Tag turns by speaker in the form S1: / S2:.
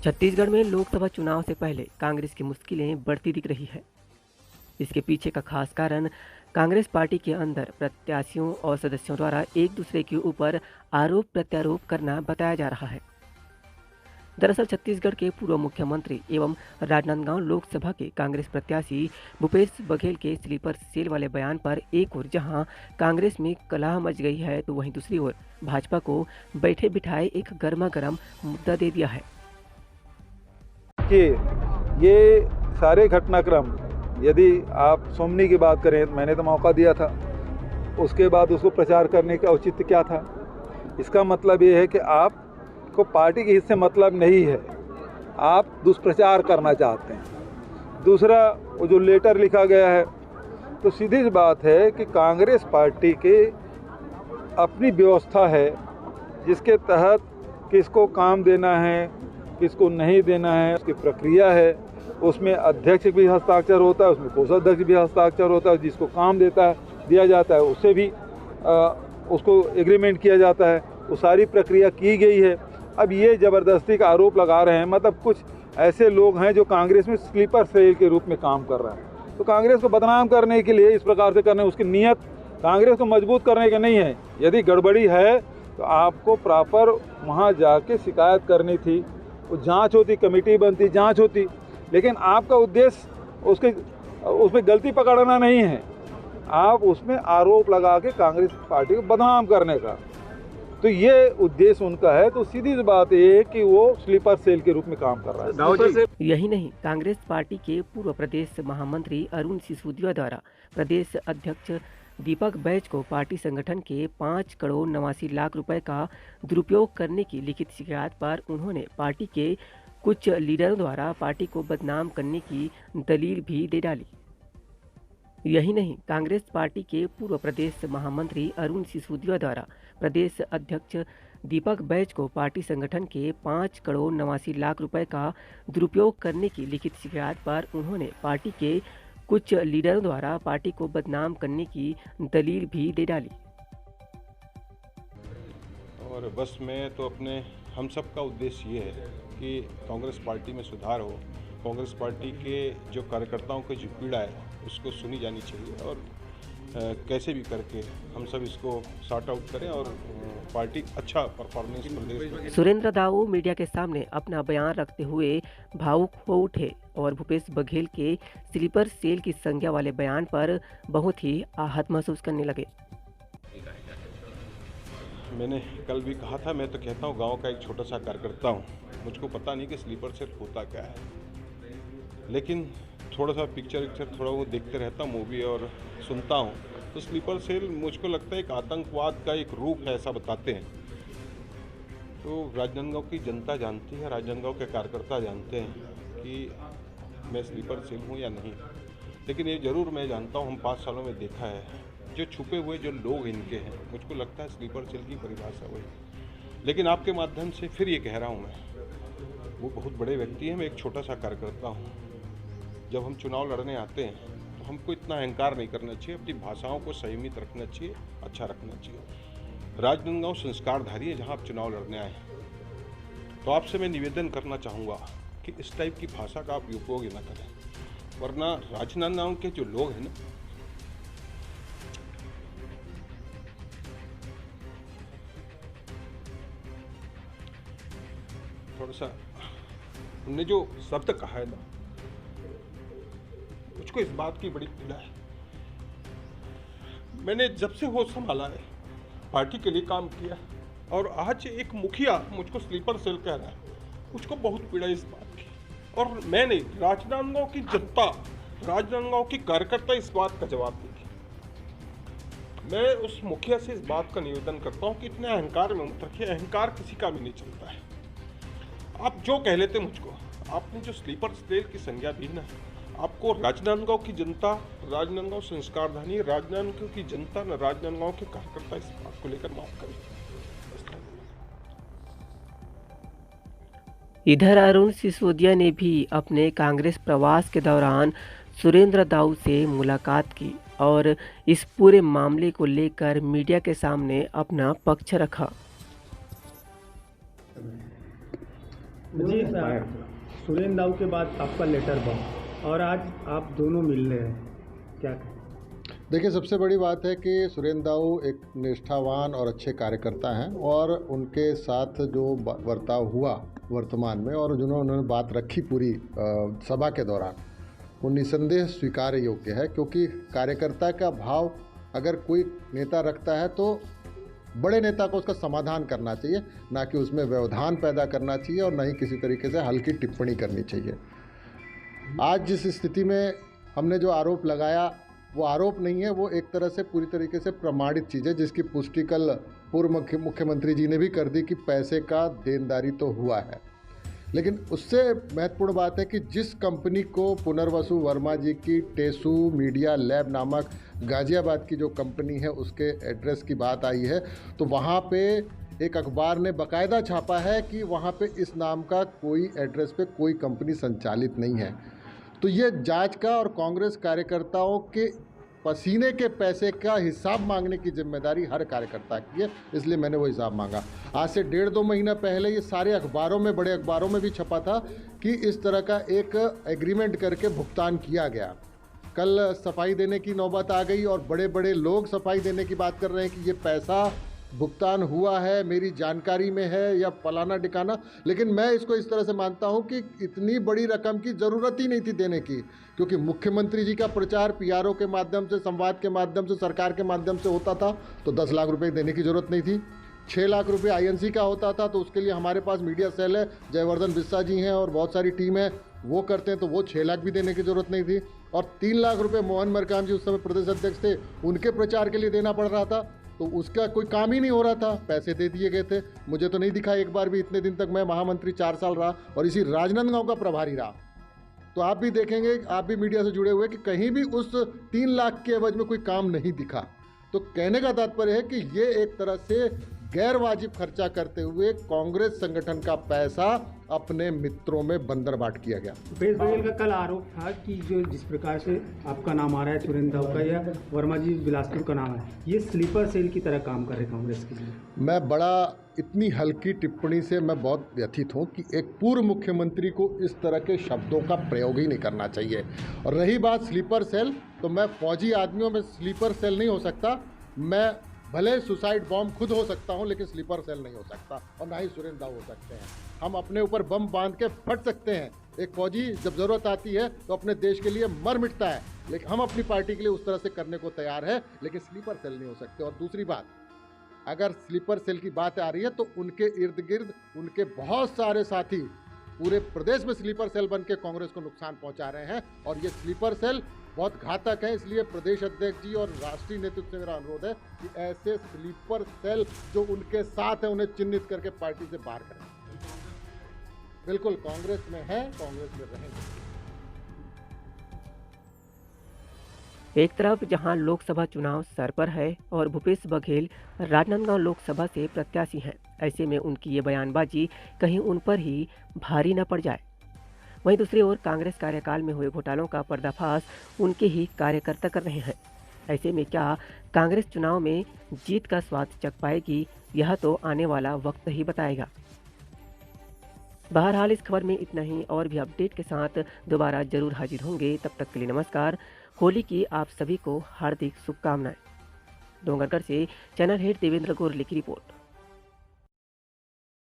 S1: छत्तीसगढ़ में लोकसभा चुनाव से पहले कांग्रेस की मुश्किलें बढ़ती दिख रही है। इसके पीछे का खास कारण कांग्रेस पार्टी के अंदर प्रत्याशियों और सदस्यों द्वारा एक दूसरे के ऊपर आरोप प्रत्यारोप करना बताया जा रहा है। दरअसल छत्तीसगढ़ के पूर्व मुख्यमंत्री एवं राजनांदगांव लोकसभा के कांग्रेस प्रत्याशी भूपेश बघेल के स्लीपर सेल वाले बयान पर एक ओर जहां कांग्रेस में कलह मच गई है, तो वहीं दूसरी ओर भाजपा को बैठे बिठाए एक गर्मा गर्म मुद्दा दे दिया है।
S2: कि ये सारे घटनाक्रम, यदि आप सोमनी की बात करें तो मैंने तो मौका दिया था, उसके बाद उसको प्रचार करने का औचित्य क्या था? इसका मतलब ये है कि आपको पार्टी के हिस्से मतलब नहीं है, आप दुष्प्रचार करना चाहते हैं। दूसरा, वो जो लेटर लिखा गया है, तो सीधी सी बात है कि कांग्रेस पार्टी के अपनी व्यवस्था है जिसके तहत किसको काम देना है, किसको नहीं देना है, उसकी प्रक्रिया है। उसमें अध्यक्ष भी हस्ताक्षर होता है, उसमें कोषाध्यक्ष भी हस्ताक्षर होता है, जिसको काम दिया जाता है उससे भी उसको एग्रीमेंट किया जाता है। वो सारी प्रक्रिया की गई है। अब ये ज़बरदस्ती का आरोप लगा रहे हैं, मतलब कुछ ऐसे लोग हैं जो कांग्रेस में स्लीपर सेल के रूप में काम कर रहे हैं। तो कांग्रेस को बदनाम करने के लिए इस प्रकार से करने, उसकी नीयत कांग्रेस को मजबूत करने का नहीं है। यदि गड़बड़ी है तो आपको प्रॉपर वहाँ जाके शिकायत करनी थी, वो जांच होती, कमेटी बनती, जांच होती। लेकिन आपका उद्देश्य उसमें गलती पकड़ना नहीं है, आप उसमें आरोप लगा के कांग्रेस पार्टी को बदनाम करने का, तो ये उद्देश्य उनका है। तो सीधी सी बात ये है कि वो स्लीपर सेल के रूप में काम कर रहा है।
S1: यही नहीं, कांग्रेस पार्टी के पूर्व प्रदेश महामंत्री अरुण सिसोदिया द्वारा प्रदेश अध्यक्ष दीपक बैज को पार्टी संगठन के 5 करोड़ 89 लाख रुपए का दुरुपयोग करने की लिखित शिकायत पर उन्होंने पार्टी के कुछ लीडरों द्वारा पार्टी को बदनाम करने की दलील भी दे डाली। यही नहीं, कांग्रेस पार्टी के पूर्व प्रदेश महामंत्री अरुण सिसोदिया द्वारा प्रदेश अध्यक्ष दीपक बैज को पार्टी संगठन के 5 करोड़ 89 लाख रुपए का दुरुपयोग करने की लिखित शिकायत पर उन्होंने पार्टी के कुछ लीडरों द्वारा पार्टी को बदनाम करने की दलील भी दे डाली।
S3: और बस मैं तो हम सब का उद्देश्य ये है कि कांग्रेस पार्टी में सुधार हो, कांग्रेस पार्टी के जो कार्यकर्ताओं की जो पीड़ा है उसको सुनी जानी चाहिए, और कैसे भी करके हम सब इसको सॉर्ट आउट करें और पार्टी अच्छा परफॉर्मेंस प्रदेश में।
S1: सुरेंद्र दाऊ मीडिया के सामने अपना बयान रखते हुए भावुक हो उठे और भूपेश बघेल के स्लीपर सेल की संज्ञा वाले बयान पर बहुत ही आहत महसूस करने लगे।
S3: मैंने कल भी कहा था, मैं तो कहता हूँ गांव का एक छोटा सा कार्यकर्ता हूँ, मुझको पता नहीं कि स्लीपर सेल होता क्या है, लेकिन थोड़ा सा पिक्चर थोड़ा वो देखते रहता हूँ, मूवी और सुनता हूँ, तो स्लीपर सेल मुझको लगता है एक आतंकवाद का एक रूप है, ऐसा बताते हैं। तो राजनांदगांव की जनता जानती है, राजनांदगांव के कार्यकर्ता जानते हैं कि मैं स्लीपर सेल हूँ या नहीं, लेकिन ये ज़रूर मैं जानता हूँ, हम 5 सालों में देखा है जो छुपे हुए जो लोग इनके हैं, मुझको लगता है स्लीपर सेल की परिभाषा वही। लेकिन आपके माध्यम से फिर ये कह रहा हूँ, मैं वो बहुत बड़े व्यक्ति हैं, मैं एक छोटा सा कार्यकर्ता हूँ। जब हम चुनाव लड़ने आते हैं तो हमको इतना अहंकार नहीं करना चाहिए, अपनी भाषाओं को संयमित रखना चाहिए, अच्छा रखना चाहिए। राजनांदगांव संस्कारधारी है जहाँ आप चुनाव लड़ने आए हैं, तो आपसे मैं निवेदन करना चाहूँगा कि इस टाइप की भाषा का आप उपयोग न करें, वरना राजनांदगांव के जो लोग हैं ना, थोड़ा सा उनने जो शब्द कहा है ना, मुझको इस बात की बड़ी पीड़ा है। मैंने जब से होश संभाला है पार्टी के लिए काम किया, और आज एक मुखिया मुझको स्लीपर सेल कह रहा है, मुझको बहुत पीड़ा है इस बात की। और मैं नहीं, राजनांदगांव की जनता, राजनांदगांव की कार्यकर्ता इस बात का जवाब देगी। मैं उस मुखिया से इस बात का निवेदन करता हूँ कि इतने अहंकार में मत रखिए, अहंकार किसी का भी नहीं चलता है। आप जो कह लेते मुझको, आपने जो स्लीपर सेल की संज्ञा दी ना, आपको राजनांदगांव की जनता, राजनांदगांव संस्कारधानी, राजनांदगांव की जनता, न राजनांदगांव के कार्यकर्ता इस बात को लेकर माफ करें।
S1: इधर अरुण सिसोदिया ने भी अपने कांग्रेस प्रवास के दौरान सुरेंद्र दाऊ से मुलाकात की और इस पूरे मामले को लेकर मीडिया के सामने अपना पक्ष रखा।
S4: जी सुरेंद्र दाऊ के बाद आपका लेटर बम और आज आप दोनों मिल रहे हैं, क्या कहें?
S5: देखिए, सबसे बड़ी बात है कि सुरेंद्र दाऊ एक निष्ठावान और अच्छे कार्यकर्ता हैं और उनके साथ जो बर्ताव हुआ वर्तमान में और उन्होंने बात रखी पूरी सभा के दौरान, वो निसंदेह स्वीकार्य योग्य है। क्योंकि कार्यकर्ता का भाव अगर कोई नेता रखता है तो बड़े नेता को उसका समाधान करना चाहिए, ना कि उसमें व्यवधान पैदा करना चाहिए और न ही किसी तरीके से हल्की टिप्पणी करनी चाहिए। आज जिस स्थिति में हमने जो आरोप लगाया वो आरोप नहीं है, वो एक तरह से पूरी तरीके से प्रमाणित चीज़ है, जिसकी पुष्टि कल पूर्व मुख्यमंत्री जी ने भी कर दी कि पैसे का देनदारी तो हुआ है। लेकिन उससे महत्वपूर्ण बात है कि जिस कंपनी को पुनर्वसु वर्मा जी की टेसू मीडिया लैब नामक गाजियाबाद की जो कंपनी है उसके एड्रेस की बात आई है, तो वहाँ पे एक अखबार ने बाकायदा छापा है कि वहाँ पे इस नाम का कोई एड्रेस पे कोई कंपनी संचालित नहीं है। तो ये जांच का और कांग्रेस कार्यकर्ताओं के पसीने के पैसे का हिसाब मांगने की जिम्मेदारी हर कार्यकर्ता की है, इसलिए मैंने वो हिसाब मांगा। आज से 1.5-2 महीना पहले ये सारे अखबारों में, बड़े अखबारों में भी छपा था कि इस तरह का एक एग्रीमेंट करके भुगतान किया गया। कल सफाई देने की नौबत आ गई और बड़े बड़े लोग सफाई देने की बात कर रहे हैं कि ये पैसा भुगतान हुआ है, मेरी जानकारी में है या फलाना ठिकाना। लेकिन मैं इसको इस तरह से मानता हूं कि इतनी बड़ी रकम की ज़रूरत ही नहीं थी देने की, क्योंकि मुख्यमंत्री जी का प्रचार पीआरओ के माध्यम से, संवाद के माध्यम से, सरकार के माध्यम से होता था, तो 10 लाख रुपए देने की ज़रूरत नहीं थी। 6 लाख रुपए आईएनसी का होता था, तो उसके लिए हमारे पास मीडिया सेल है, जयवर्धन बिस्सा जी हैं और बहुत सारी टीम है, वो करते हैं, तो वो 6 लाख भी देने की ज़रूरत नहीं थी। और 3 लाख रुपए मोहन मरकाम जी उस समय प्रदेश अध्यक्ष थे, उनके प्रचार के लिए देना पड़ रहा था, तो उसका कोई काम ही नहीं हो रहा था, पैसे दे दिए गए थे। मुझे तो नहीं दिखा एक बार भी, इतने दिन तक मैं महामंत्री 4 साल रहा और इसी राजनांदगांव का प्रभारी रहा। तो आप भी देखेंगे, आप भी मीडिया से जुड़े हुए, कि कहीं भी उस 3 लाख के एवज में कोई काम नहीं दिखा। तो कहने का तात्पर्य है कि ये एक तरह से गैर वाजिब खर्चा करते हुए कांग्रेस संगठन का पैसा अपने मित्रों में बंदरबाट किया गया।
S4: भूपेश बघेल का कल आरोप था कि जो जिस प्रकार से आपका नाम आ रहा है, सुरेंद्र दाऊ का या वर्मा जी बिलासपुर का नाम है, ये स्लीपर सेल की तरह काम कर रहे कांग्रेस के लिए।
S5: मैं बड़ा इतनी हल्की टिप्पणी से मैं बहुत व्यथित हूँ कि एक पूर्व मुख्यमंत्री को इस तरह के शब्दों का प्रयोग ही नहीं करना चाहिए। और रही बात स्लीपर सेल, तो मैं फौजी आदमियों में स्लीपर सेल नहीं हो सकता। मैं भले सुसाइड बॉम्ब खुद हो सकता हूं, लेकिन स्लीपर सेल नहीं हो सकता, और ना ही सुरेंद्र दाऊ हो सकते हैं। हम अपने ऊपर बम बांध के फट सकते हैं, एक फौजी जब ज़रूरत आती है तो अपने देश के लिए मर मिटता है, लेकिन हम अपनी पार्टी के लिए उस तरह से करने को तैयार है, लेकिन स्लीपर सेल नहीं हो सकते। और दूसरी बात, अगर स्लीपर सेल की बात आ रही है तो उनके इर्द गिर्द उनके बहुत सारे साथी पूरे प्रदेश में स्लीपर सेल बन के कांग्रेस को नुकसान पहुंचा रहे हैं, और ये स्लीपर सेल बहुत घातक है। इसलिए प्रदेश अध्यक्ष जी और राष्ट्रीय नेतृत्व से मेरा अनुरोध है कि ऐसे स्लीपर सेल जो उनके साथ है उन्हें चिन्हित करके पार्टी से बाहर करें। बिल्कुल कांग्रेस में है, कांग्रेस में रहेंगे।
S1: एक तरफ जहां लोकसभा चुनाव सर पर है और भूपेश बघेल राजनांदगांव लोकसभा से प्रत्याशी हैं, ऐसे में उनकी ये बयानबाजी कहीं उन पर ही भारी न पड़ जाए। वहीं दूसरी ओर कांग्रेस कार्यकाल में हुए घोटालों का पर्दाफाश उनके ही कार्यकर्ता कर रहे हैं। ऐसे में क्या कांग्रेस चुनाव में जीत का स्वाद चख पाएगी, यह तो आने वाला वक्त ही बताएगा। बहरहाल इस खबर में इतना ही, और भी अपडेट के साथ दोबारा जरूर हाजिर होंगे। तब तक के लिए नमस्कार। होली की आप सभी को हार्दिक शुभकामनाएं। डोंगरगढ़ से चैनल हेड देवेंद्र गोरले की रिपोर्ट।